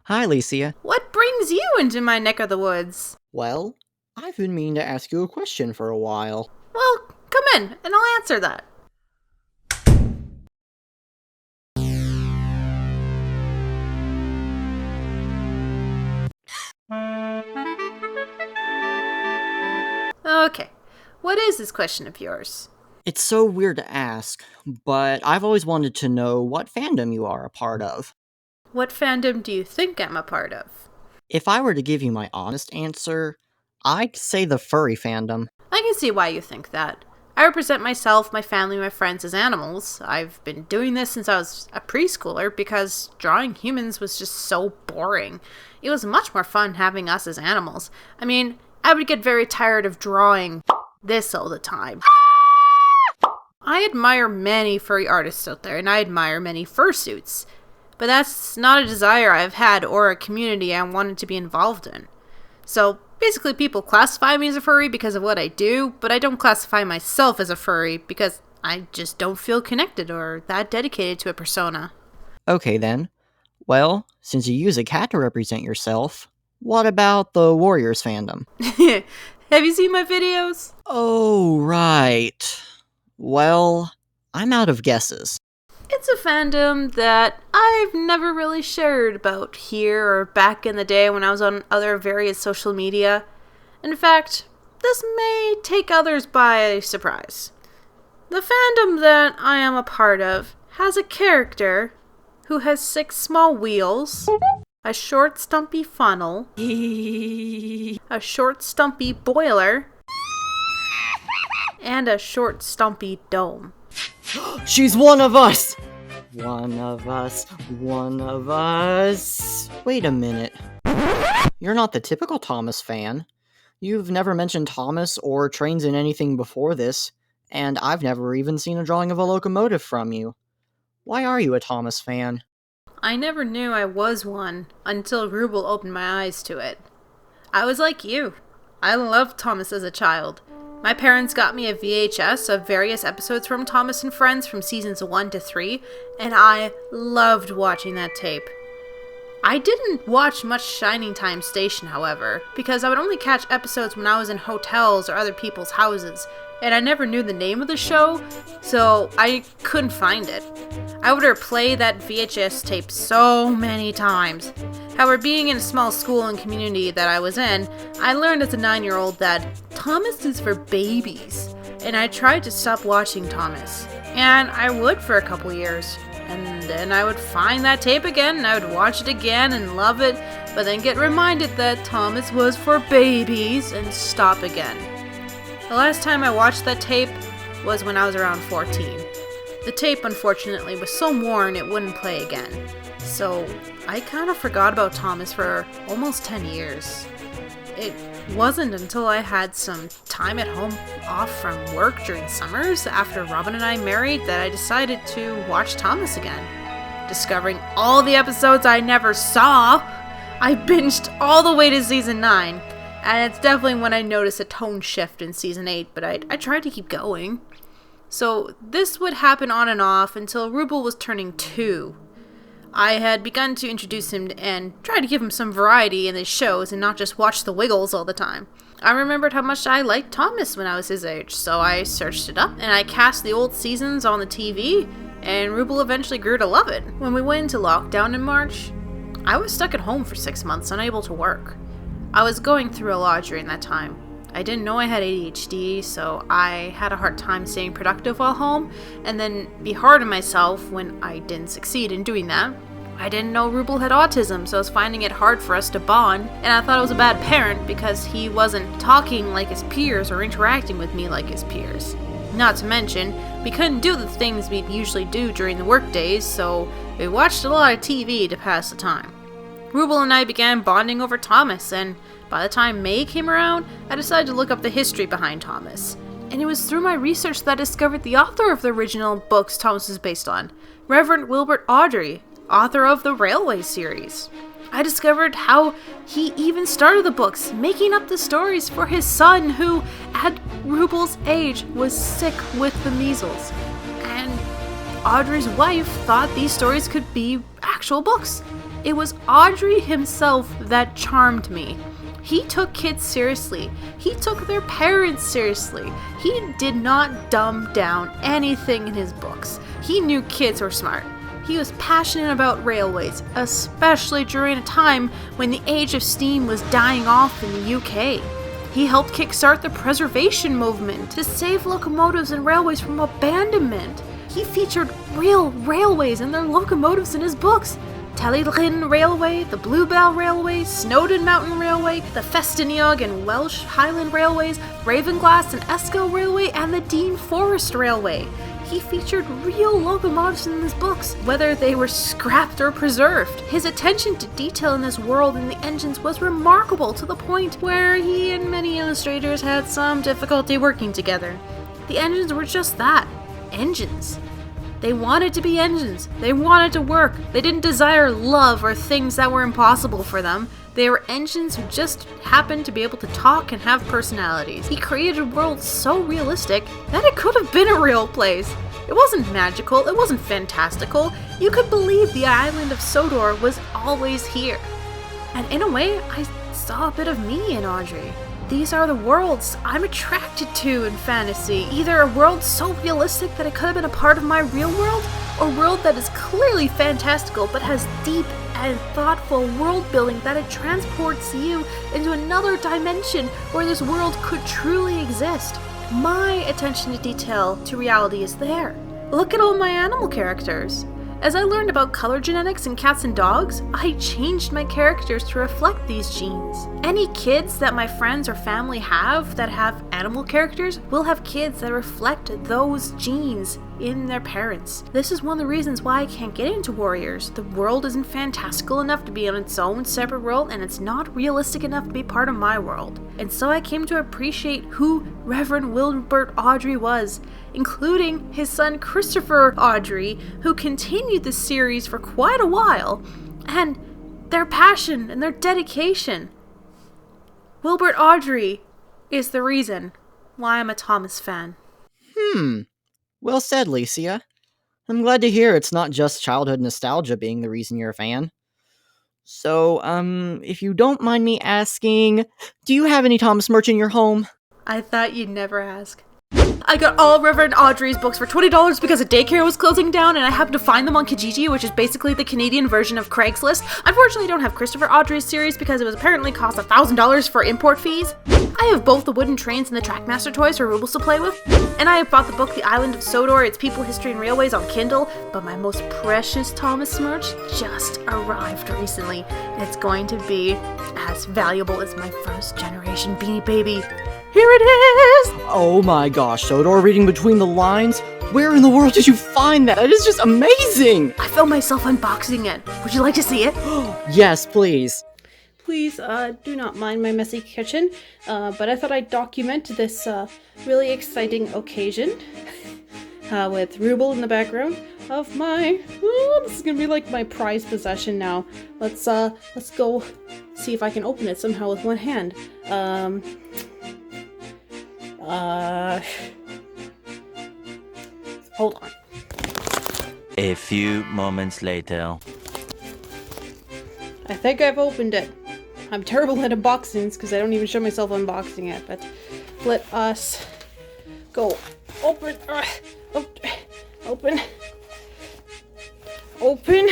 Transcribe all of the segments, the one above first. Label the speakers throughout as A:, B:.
A: Hi, Licia.
B: What brings you into my neck of the woods?
A: Well, I've been meaning to ask you a question for a while.
B: Well, come in, and I'll answer that. Okay, what is this question of yours?
A: It's so weird to ask, but I've always wanted to know what fandom you are a part of.
B: What fandom do you think I'm a part of?
A: If I were to give you my honest answer, I'd say the furry fandom.
B: I can see why you think that. I represent myself, my family, my friends as animals. I've been doing this since I was a preschooler because drawing humans was just so boring. It was much more fun having us as animals. I mean, I would get very tired of drawing this all the time. I admire many furry artists out there, and I admire many fursuits. But that's not a desire I've had or a community I wanted to be involved in. So, basically people classify me as a furry because of what I do, but I don't classify myself as a furry because I just don't feel connected or that dedicated to a persona.
A: Okay then. Well, since you use a cat to represent yourself, what about the Warriors fandom?
B: Have you seen my videos?
A: Oh, right. Well, I'm out of guesses.
B: It's a fandom that I've never really shared about here or back in the day when I was on other various social media. In fact, this may take others by surprise. The fandom that I am a part of has a character who has 6 small wheels, a short stumpy funnel, a short stumpy boiler, and a short stumpy dome.
A: She's one of us! One of us, one of us. Wait a minute. You're not the typical Thomas fan. You've never mentioned Thomas or trains in anything before this, and I've never even seen a drawing of a locomotive from you. Why are you a Thomas fan?
B: I never knew I was one until Rubel opened my eyes to it. I was like you. I loved Thomas as a child. My parents got me a VHS of various episodes from Thomas and Friends from seasons 1 to 3, and I loved watching that tape. I didn't watch much Shining Time Station, however, because I would only catch episodes when I was in hotels or other people's houses, and I never knew the name of the show, so I couldn't find it. I would replay that VHS tape so many times. However, being in a small school and community that I was in, I learned as a 9-year-old that Thomas is for babies, and I tried to stop watching Thomas. And I would for a couple years. And then I would find that tape again, and I would watch it again and love it, but then get reminded that Thomas was for babies and stop again. The last time I watched that tape was when I was around 14. The tape, unfortunately, was so worn it wouldn't play again. So I kind of forgot about Thomas for almost 10 years. It wasn't until I had some time at home off from work during summers after Robin and I married that I decided to watch Thomas again. Discovering all the episodes I never saw, I binged all the way to season 9. And it's definitely when I noticed a tone shift in season 8, but I tried to keep going. So this would happen on and off until Rubel was turning 2. I had begun to introduce him and try to give him some variety in his shows and not just watch the Wiggles all the time. I remembered how much I liked Thomas when I was his age, so I searched it up and I cast the old seasons on the TV, and Rubel eventually grew to love it. When we went into lockdown in March, I was stuck at home for 6 months, unable to work. I was going through a lot during that time. I didn't know I had ADHD, so I had a hard time staying productive while home, and then be hard on myself when I didn't succeed in doing that. I didn't know Rubel had autism, so I was finding it hard for us to bond, and I thought I was a bad parent because he wasn't talking like his peers or interacting with me like his peers. Not to mention, we couldn't do the things we'd usually do during the work days, so we watched a lot of TV to pass the time. Rubel and I began bonding over Thomas, and by the time May came around, I decided to look up the history behind Thomas. And it was through my research that I discovered the author of the original books Thomas is based on, Reverend Wilbert Awdry, author of the Railway series. I discovered how he even started the books, making up the stories for his son who, at Rubel's age, was sick with the measles. And Audrey's wife thought these stories could be actual books. It was Audrey himself that charmed me. He took kids seriously. He took their parents seriously. He did not dumb down anything in his books. He knew kids were smart. He was passionate about railways, especially during a time when the age of steam was dying off in the UK. He helped kickstart the preservation movement to save locomotives and railways from abandonment. He featured real railways and their locomotives in his books. Talleyrand Railway, the Bluebell Railway, Snowdon Mountain Railway, the Festiniog and Welsh Highland Railways, Ravenglass and Esco Railway, and the Dean Forest Railway. He featured real locomotives in his books, whether they were scrapped or preserved. His attention to detail in this world and the engines was remarkable, to the point where he and many illustrators had some difficulty working together. The engines were just that, engines. They wanted to be engines. They wanted to work. They didn't desire love or things that were impossible for them. They were engines who just happened to be able to talk and have personalities. He created a world so realistic that it could have been a real place. It wasn't magical. It wasn't fantastical. You could believe the island of Sodor was always here. And in a way, I saw a bit of me in Audrey. These are the worlds I'm attracted to in fantasy. Either a world so realistic that it could have been a part of my real world, or a world that is clearly fantastical but has deep and thoughtful world building that it transports you into another dimension where this world could truly exist. My attention to detail to reality is there. Look at all my animal characters. As I learned about color genetics in cats and dogs, I changed my characters to reflect these genes. Any kids that my friends or family have that have animal characters will have kids that reflect those genes in their parents. This is one of the reasons why I can't get into Warriors. The world isn't fantastical enough to be on its own separate world, and it's not realistic enough to be part of my world. And so I came to appreciate who Reverend Wilbert Awdry was, including his son Christopher Awdry, who continued the series for quite a while, and their passion and their dedication. Wilbert Awdry is the reason why I'm a Thomas fan.
A: Well said, Licia. I'm glad to hear it's not just childhood nostalgia being the reason you're a fan. So, if you don't mind me asking, do you have any Thomas merch in your home?
B: I thought you'd never ask. I got all Reverend Awdry's books for $20 because a daycare was closing down, and I happened to find them on Kijiji, which is basically the Canadian version of Craigslist. Unfortunately, I don't have Christopher Awdry's series because it was apparently cost $1,000 for import fees. I have both the wooden trains and the Trackmaster toys for Rubles to play with, and I have bought the book The Island of Sodor, Its People, History, and Railways on Kindle, but my most precious Thomas merch just arrived recently, and it's going to be as valuable as my first generation Beanie Baby. Here it is!
A: Oh my gosh, Sodor reading between the lines? Where in the world did you find that? It is just amazing!
B: I filmed myself unboxing it. Would you like to see it?
A: Yes, please.
C: Please do not mind my messy kitchen, but I thought I'd document this really exciting occasion with Ruble in the background of my... this is gonna be like my prized possession now. Let's go see if I can open it somehow with one hand. Hold on.
D: A few moments later.
C: I think I've opened it. I'm terrible at unboxings because I don't even show myself unboxing it, but let us go. Open. Open. Open.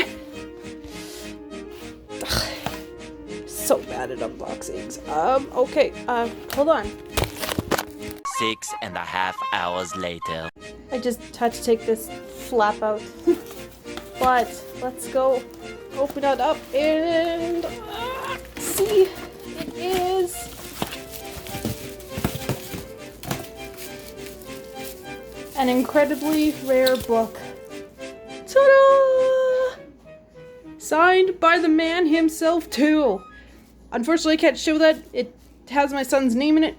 C: Ugh. So bad at unboxings. Okay, hold on.
D: 6.5 hours later.
C: I just had to take this flap out. But let's go open it up and see. It is an incredibly rare book. Ta-da! Signed by the man himself too. Unfortunately, I can't show that. It has my son's name in it,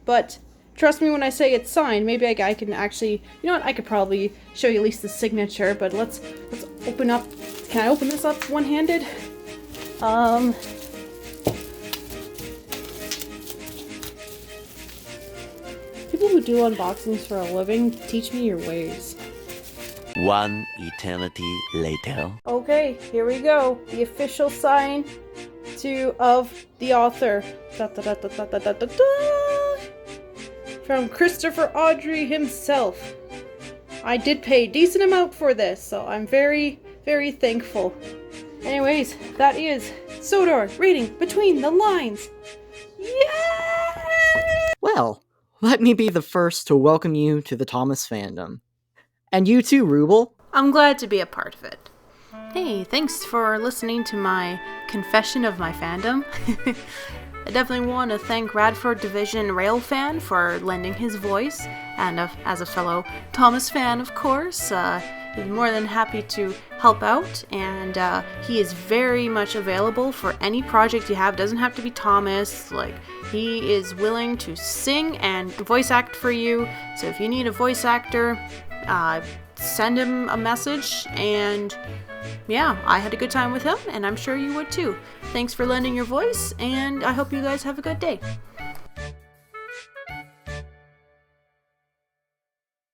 C: but trust me when I say it's signed. Maybe I can actually, you know what, I could probably show you at least the signature, but let's open up. Can I open this up one-handed? People who do unboxings for a living, teach me your ways.
D: One eternity later.
C: Okay, here we go. The official sign of the author. Da, da, da, da, da, da, da, da, da. From Christopher Audrey himself. I did pay a decent amount for this, so I'm very, very thankful. Anyways, that is Sodor reading between the lines. Yeah!
A: Well, let me be the first to welcome you to the Thomas fandom. And you too, Ruble.
B: I'm glad to be a part of it. Hey, thanks for listening to my confession of my fandom. I definitely want to thank Radford Division Railfan for lending his voice, and as a fellow Thomas fan, of course, he's more than happy to help out, and he is very much available for any project you have. Doesn't have to be Thomas. Like, he is willing to sing and voice act for you. So if you need a voice actor, send him a message, and yeah, I had a good time with him, and I'm sure you would too. Thanks for lending your voice, and I hope you guys have a good day.